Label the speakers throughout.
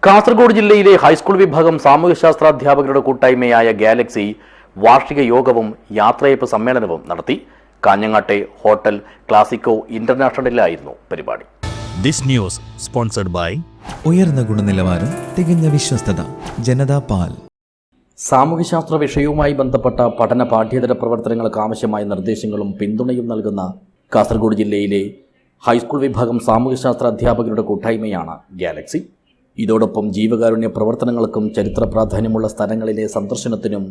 Speaker 1: കാസർഗോഡ് ജില്ലയിലെ ഹൈസ്കൂൾ വിഭാഗം സാമൂഹ്യശാസ്ത്രാധ്യാപകരുടെ കൂട്ടായ്മയായ ഗാലക്സി വാർഷിക യോഗവും യാത്രയയപ്പ് സമ്മേളനവും നടത്തി. കാഞ്ഞങ്ങാട്ടെ ഹോട്ടൽ ക്ലാസിക്കോ ഇന്റർനാഷണലിലായിരുന്നു പരിപാടി.
Speaker 2: ദിസ് ന്യൂസ് സ്പോൺസർഡ് ബൈ
Speaker 3: ഉയർന്ന ഗുണനിലവാരം, തികഞ്ഞ വിശ്വസ്തത, ജനതാ പാൽ.
Speaker 1: സാമൂഹ്യശാസ്ത്ര വിഷയവുമായി ബന്ധപ്പെട്ട പഠന പാഠ്യേതര പ്രവർത്തനങ്ങൾക്ക് ആവശ്യമായ നിർദ്ദേശങ്ങളും പിന്തുണയും നൽകുന്ന കാസർഗോഡ് ജില്ലയിലെ ഹൈസ്കൂൾ വിഭാഗം സാമൂഹ്യശാസ്ത്ര അധ്യാപകരുടെ കൂട്ടായ്മയാണ് ഗാലക്സി. ഇതോടൊപ്പം ജീവകാരുണ്യ പ്രവർത്തനങ്ങൾക്കും ചരിത്ര പ്രാധാന്യമുള്ള സ്ഥലങ്ങളിലെ സന്ദർശനത്തിനും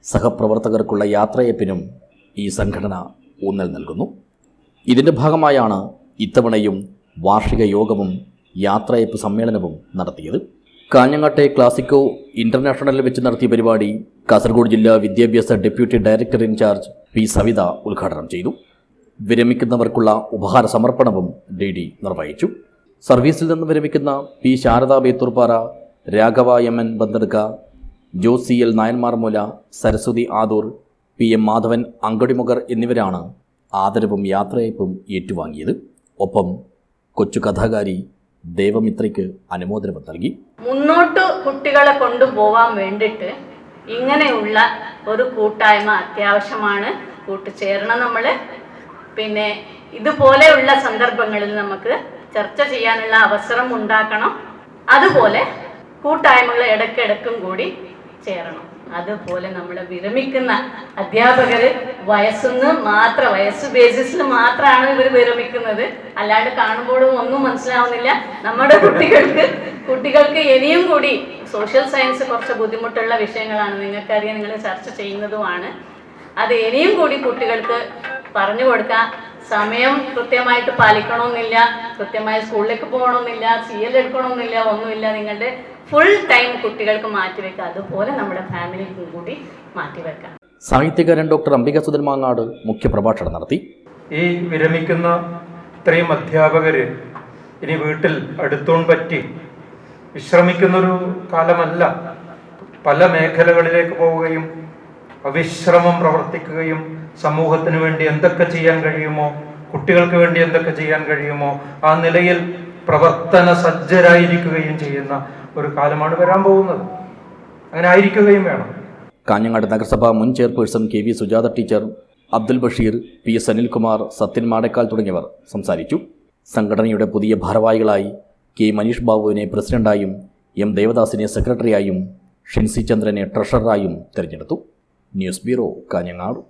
Speaker 1: സഹപ്രവർത്തകർക്കുള്ള യാത്രയപ്പിനും ഈ സംഘടന ഊന്നൽ നൽകുന്നു. ഇതിൻ്റെ ഭാഗമായാണ് ഇത്തവണയും വാർഷിക യോഗവും യാത്രയപ്പ് സമ്മേളനവും നടത്തിയത്. കാഞ്ഞങ്ങാട്ടെ ക്ലാസിക്കോ ഇന്റർനാഷണലിൽ വെച്ച് നടത്തിയ പരിപാടി കാസർഗോഡ് ജില്ലാ വിദ്യാഭ്യാസ deputy director in charge P Savitha ഉദ്ഘാടനം ചെയ്തു. വിരമിക്കുന്നവർക്കുള്ള ഉപഹാര സമർപ്പണവും ഡി നിർവഹിച്ചു. സർവീസിൽ നിന്ന് വിരമിക്കുന്ന P Sharada Bethurpara, Raghava M N Banthadukka, Jose L Nayanmarmoola, Saraswathi Adoor, P M Madhavan Angadimugar എന്നിവരാണ് ആദരവും യാത്രയയപ്പും ഏറ്റുവാങ്ങിയത്. ഒപ്പം കൊച്ചു കഥാകാരി ദേവമിത്രയ്ക്ക് അനുമോദനം നൽകി.
Speaker 4: മുന്നോട്ട് കുട്ടികളെ കൊണ്ടുപോകാൻ വേണ്ടിയിട്ട് ഇങ്ങനെയുള്ള ഒരു കൂട്ടായ്മ അത്യാവശ്യമാണ്. കൂട്ടുചേരണം നമ്മൾ. പിന്നെ ഇതുപോലെയുള്ള സന്ദർഭങ്ങളിൽ നമുക്ക് ചർച്ച ചെയ്യാനുള്ള അവസരം ഉണ്ടാക്കണം. അതുപോലെ കൂട്ടായ്മകൾ ഇടയ്ക്കിടയ്ക്കും കൂടി ചേരണം. അതുപോലെ നമ്മൾ വിരമിക്കുന്ന അധ്യാപകർ വയസ്സ് ബേസിസിൽ മാത്രമാണ് ഇവർ വിരമിക്കുന്നത്. അല്ലാണ്ട് കാണുമ്പോഴും ഒന്നും മനസ്സിലാവുന്നില്ല. നമ്മുടെ കുട്ടികൾക്ക് ഇനിയും കൂടി സോഷ്യൽ സയൻസ് കുറച്ച് ബുദ്ധിമുട്ടുള്ള വിഷയങ്ങളാണ്, നിങ്ങൾക്കറിയാം, നിങ്ങൾ ചർച്ച ചെയ്യുന്നതുമാണ്. അത് ഇനിയും കൂടി കുട്ടികൾക്ക് പറഞ്ഞു കൊടുക്കാൻ സമയം കൃത്യമായിട്ട് പാലിക്കണമെന്നില്ല, കൃത്യമായി സ്കൂളിലേക്ക് പോകണമെന്നില്ല, CL എടുക്കണമെന്നില്ല, ഒന്നുമില്ല. നിങ്ങളുടെ ഫുൾ ടൈം കുട്ടികൾക്ക് മാറ്റിവെക്കുക. അതുപോലെ നമ്മുടെ ഫാമിലിക്കും കൂടി മാറ്റിവെക്കാം.
Speaker 1: സാഹിത്യകാരൻ ഡോക്ടർ അംബിക സുധൻ മാങ്ങാട് മുഖ്യപ്രഭാഷണം നടത്തി.
Speaker 5: ഈ വിരമിക്കുന്ന ഇത്രയും അധ്യാപകര് ഇനി വീട്ടിൽ അടുത്തോൺ പറ്റി വിശ്രമിക്കുന്നൊരു കാലമല്ല. പല മേഖലകളിലേക്ക് പോവുകയും അവിശ്രമം പ്രവർത്തിക്കുകയും സമൂഹത്തിന് വേണ്ടി എന്തൊക്കെ ചെയ്യാൻ കഴിയുമോ, കുട്ടികൾക്ക് വേണ്ടി എന്തൊക്കെ ചെയ്യാൻ കഴിയുമോ ആ നിലയിൽ പ്രവർത്തന സജ്ജരായിരിക്കുകയും ചെയ്യുന്ന ഒരു കാലമാണ് വരാൻ പോകുന്നത്. അങ്ങനെ ആയിരിക്കുകയും വേണം.
Speaker 1: കാഞ്ഞങ്ങാട് നഗരസഭ മുൻ chairperson KV Sujatha teacher, Abdul Basheer, PS Anilkumar, Sathyan Madakkal തുടങ്ങിയവർ സംസാരിച്ചു. സംഘടനയുടെ പുതിയ ഭാരവാഹികളായി K മനീഷ് ബാബുവിനെ പ്രസിഡന്റായും M ദേവദാസിനെ സെക്രട്ടറിയായും ഷിൻസി ചന്ദ്രനെ ട്രഷററായും തിരഞ്ഞെടുത്തു. News bureau, Kanhangad.